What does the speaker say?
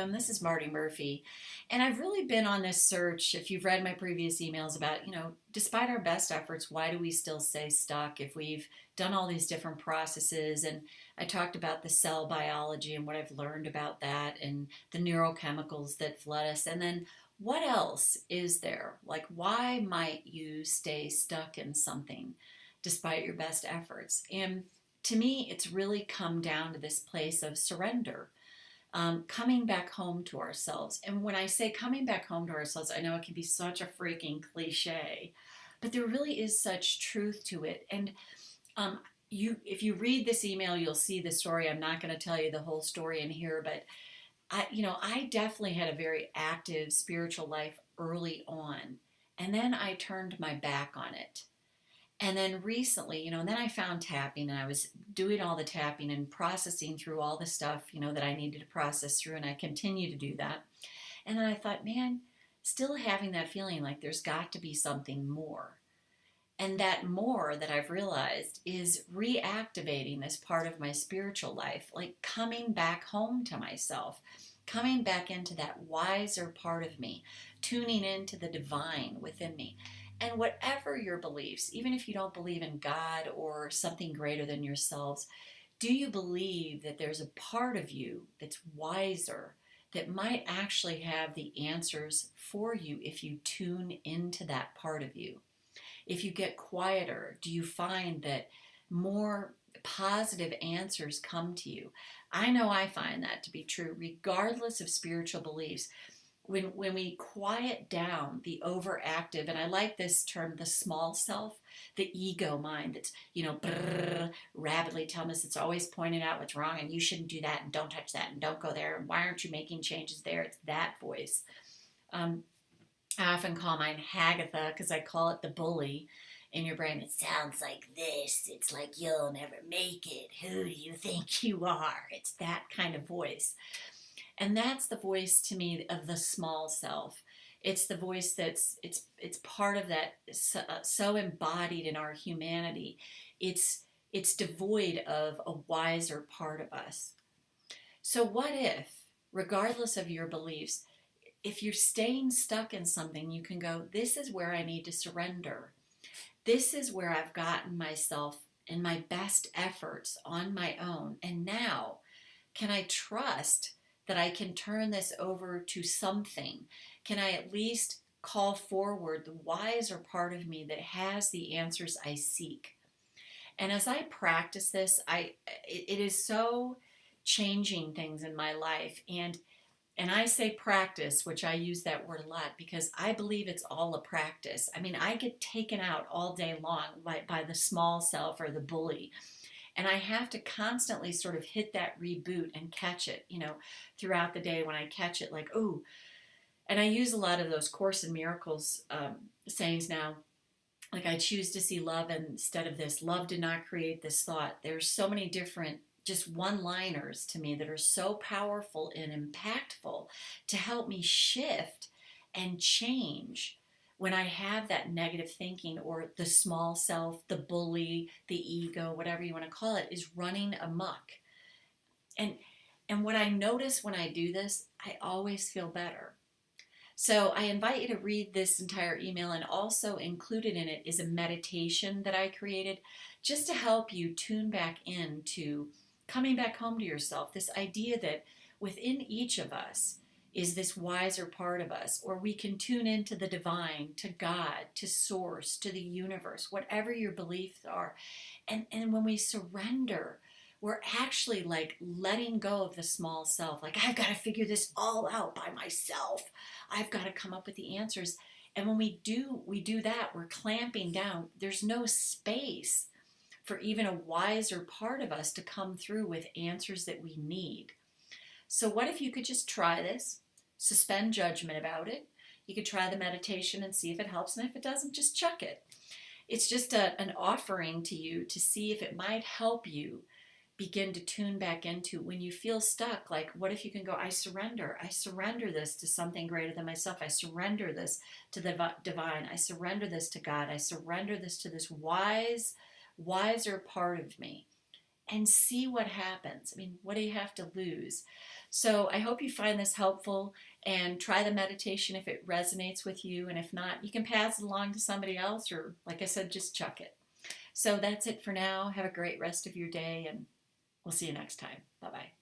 This is Marty Murphy, and I've really been on this search. If you've read my previous emails about, despite our best efforts, why do we still stay stuck if we've done all these different processes? And I talked about the cell biology and what I've learned about that and the neurochemicals that flood us. And then what else is there? Like, why might you stay stuck in something despite your best efforts? And to me, it's really come down to this place of surrender, coming back home to ourselves. And when I say coming back home to ourselves, I know it can be such a freaking cliche, but there really is such truth to it. And if you read this email, you'll see the story. I'm not going to tell you the whole story in here, but I definitely had a very active spiritual life early on, and then I turned my back on it. And then recently, and then I found tapping and I was doing all the tapping and processing through all the stuff, that I needed to process through, and I continue to do that. And then I thought, man, still having that feeling like there's got to be something more. And that more that I've realized is reactivating this part of my spiritual life, like coming back home to myself, coming back into that wiser part of me, tuning into the divine within me. And whatever your beliefs, even if you don't believe in God or something greater than yourselves, do you believe that there's a part of you that's wiser, that might actually have the answers for you if you tune into that part of you? If you get quieter, do you find that more positive answers come to you? I know I find that to be true, regardless of spiritual beliefs. When we quiet down the overactive, and I like this term, the small self, the ego mind that's, rapidly telling us, it's always pointing out what's wrong and you shouldn't do that and don't touch that and don't go there and why aren't you making changes there? It's that voice. I often call mine Hagatha because I call it the bully in your brain. It sounds like this. It's like you'll never make it. Who do you think you are? It's that kind of voice. And that's the voice to me of the small self. It's the voice it's part of that, so embodied in our humanity. It's devoid of a wiser part of us. So what if, regardless of your beliefs, if you're staying stuck in something, you can go, this is where I need to surrender. This is where I've gotten myself in my best efforts on my own. And now, can I trust that I can turn this over to something? Can I at least call forward the wiser part of me that has the answers I seek? And as I practice this, it is so changing things in my life. And I say practice, which I use that word a lot because I believe it's all a practice. I mean, I get taken out all day long by the small self or the bully. And I have to constantly sort of hit that reboot and catch it, throughout the day when I catch it, like, oh. And I use a lot of those Course in Miracles sayings now. Like, I choose to see love instead of this. Love did not create this thought. There's so many different just one-liners to me that are so powerful and impactful to help me shift and change when I have that negative thinking or the small self, the bully, the ego, whatever you want to call it, is running amok. And and what I notice when I do this, I always feel better. So I invite you to read this entire email, and also included in it is a meditation that I created just to help you tune back into coming back home to yourself. This idea that within each of us is this wiser part of us, or we can tune into the divine, to God, to source, to the universe, whatever your beliefs are. And when we surrender, we're actually like letting go of the small self. Like, I've got to figure this all out by myself. I've got to come up with the answers. And when we do that, we're clamping down. There's no space for even a wiser part of us to come through with answers that we need. So what if you could just try this, suspend judgment about it? You could try the meditation and see if it helps, and if it doesn't, just chuck it. It's just an offering to you to see if it might help you begin to tune back into when you feel stuck. Like, what if you can go, I surrender this to something greater than myself. I surrender this to the divine. I surrender this to God. I surrender this to this wiser part of me, and see what happens. I mean, what do you have to lose? So I hope you find this helpful and try the meditation if it resonates with you. And if not, you can pass it along to somebody else, or like I said, just chuck it. So that's it for now. Have a great rest of your day, and we'll see you next time. Bye bye.